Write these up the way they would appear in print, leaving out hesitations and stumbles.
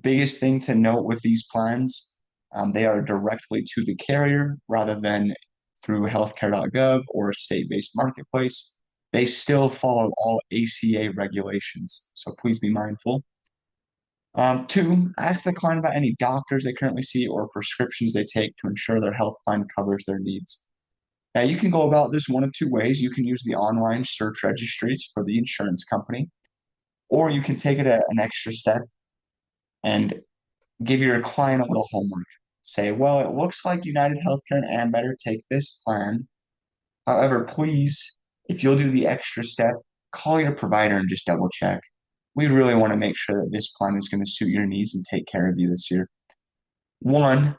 Biggest thing to note with these plans, they are directly to the carrier rather than through healthcare.gov or a state-based marketplace. They still follow all ACA regulations, so please be mindful. Two, ask the client about any doctors they currently see or prescriptions they take to ensure their health plan covers their needs. Now, you can go about this one of two ways. You can use the online search registries for the insurance company, or you can take it an extra step and give your client a little homework. Say, well, it looks like United Healthcare and Ambetter take this plan. However, please, if you'll do the extra step, call your provider and just double check. We really want to make sure that this plan is going to suit your needs and take care of you this year. One,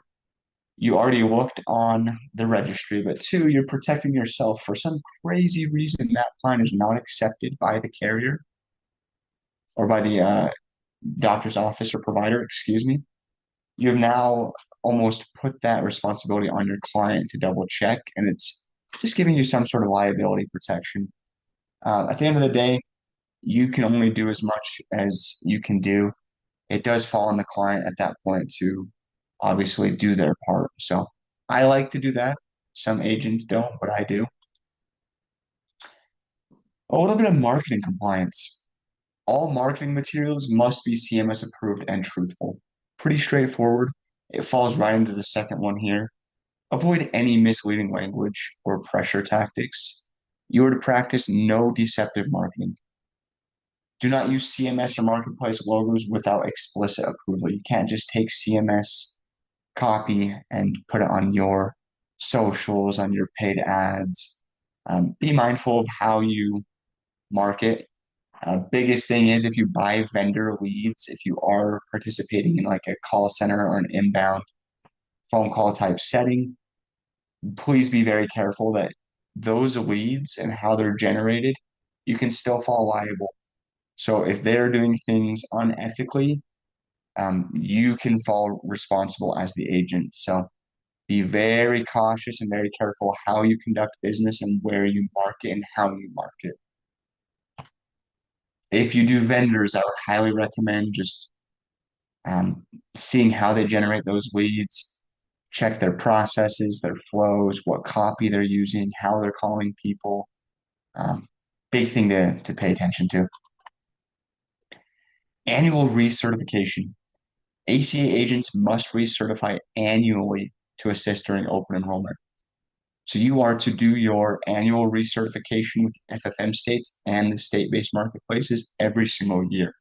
you already looked on the registry, but two, you're protecting yourself for some crazy reason that plan is not accepted by the carrier or by the doctor's office or provider, excuse me. You have now almost put that responsibility on your client to double check, and it's just giving you some sort of liability protection. At the end of the day, you can only do as much as you can do. It does fall on the client at that point to obviously do their part. So I like to do that. Some agents don't, but I do. A little bit of marketing compliance. All marketing materials must be CMS approved and truthful. Pretty straightforward. It falls right into the second one here. Avoid any misleading language or pressure tactics. You are to practice no deceptive marketing. Do not use CMS or marketplace logos without explicit approval. You can't just take CMS copy and put it on your socials, on your paid ads. Be mindful of how you market. Biggest thing is if you buy vendor leads, if you are participating in like a call center or an inbound phone call type setting, please be very careful that those leads and how they're generated, you can still fall liable. So if they're doing things unethically, you can fall responsible as the agent. So be very cautious and very careful how you conduct business and where you market and how you market. If you do vendors, I would highly recommend just um, seeing how they generate those leads, check their processes, their flows, what copy they're using, how they're calling people. Um, Big thing to pay attention to. Annual recertification. ACA agents must recertify annually to assist during open enrollment. So you are to do your annual recertification with FFM states and the state-based marketplaces every single year.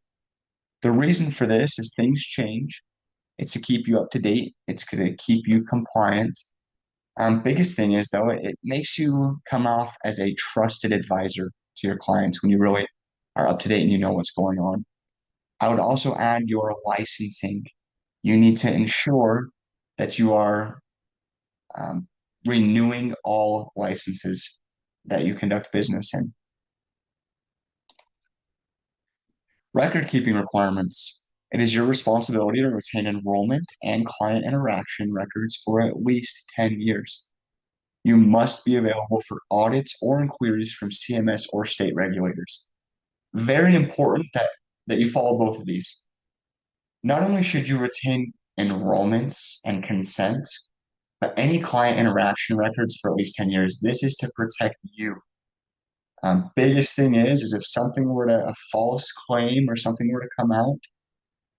The reason for this is things change. It's to keep you up to date. It's going to keep you compliant. Biggest thing is though, it makes you come off as a trusted advisor to your clients when you really are up to date and you know what's going on. I would also add your licensing. You need to ensure that you are um, renewing all licenses that you conduct business in. Record keeping requirements. It is your responsibility to retain enrollment and client interaction records for at least 10 years. You must be available for audits or inquiries from CMS or state regulators. Very important that you follow both of these. Not only should you retain enrollments and consent, but any client interaction records for at least 10 years. This is to protect you. Biggest thing is if something were to, a false claim or something were to come out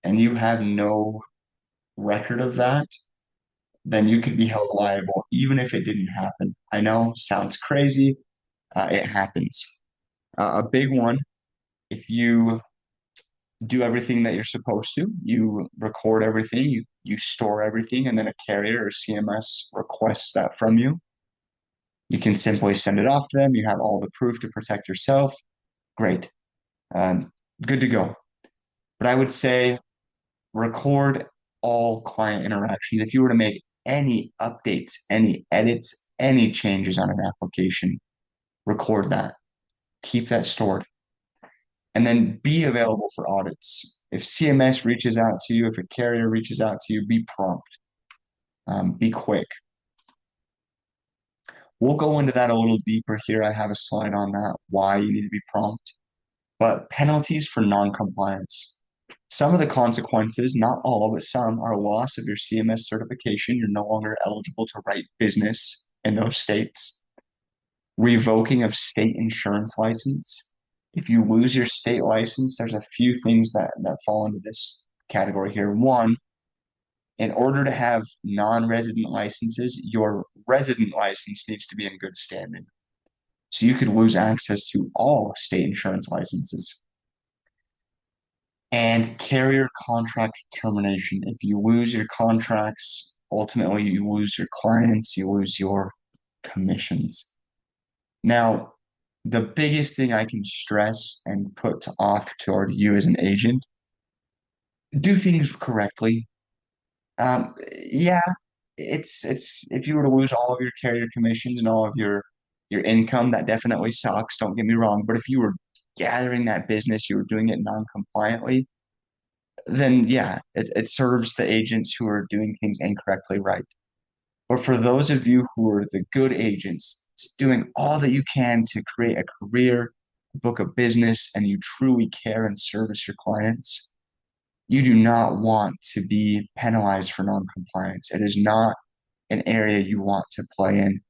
and you have no record of that, then you could be held liable even if it didn't happen. I know, sounds crazy. It happens. A big one, if you do everything that you're supposed to, you record everything, you store everything, and then a carrier or CMS requests that from you. You can simply send it off to them. You have all the proof to protect yourself. Great. Um, Good to go. But I would say record all client interactions. If you were to make any updates, any edits, any changes on an application, record that. Keep that stored. And then be available for audits. If CMS reaches out to you, if a carrier reaches out to you, be prompt, be quick. We'll go into that a little deeper here. I have a slide on that, why you need to be prompt. But penalties for non-compliance. Some of the consequences, not all, but some, are loss of your CMS certification. You're no longer eligible to write business in those states. Revoking of state insurance license. If you lose your state license, there's a few things that fall into this category here. One, in order to have non-resident licenses, your resident license needs to be in good standing. So you could lose access to all state insurance licenses. And carrier contract termination. If you lose your contracts, ultimately you lose your clients, you lose your commissions. Now, the biggest thing I can stress and put off toward you as an agent, do things correctly. Yeah, it's if you were to lose all of your carrier commissions and all of your income, that definitely sucks. Don't get me wrong. But if you were gathering that business, you were doing it non-compliantly, then yeah, it serves the agents who are doing things incorrectly right. But for those of you who are the good agents, doing all that you can to create a career, book a business, and you truly care and service your clients, you do not want to be penalized for non-compliance. It is not an area you want to play in.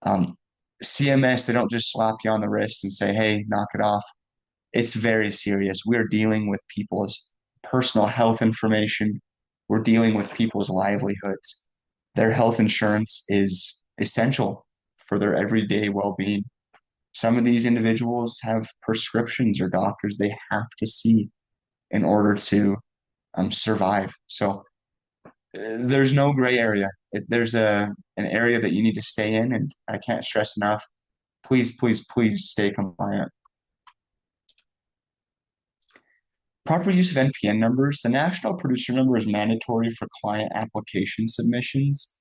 Um, CMS, they don't just slap you on the wrist and say, hey, knock it off. It's very serious. We're dealing with people's personal health information. We're dealing with people's livelihoods. Their health insurance is essential for their everyday well-being. Some of these individuals have prescriptions or doctors they have to see in order to survive. So there's no gray area. There's an area that you need to stay in, and I can't stress enough. Please, please, please stay compliant. Proper use of NPN numbers. The national producer number is mandatory for client application submissions.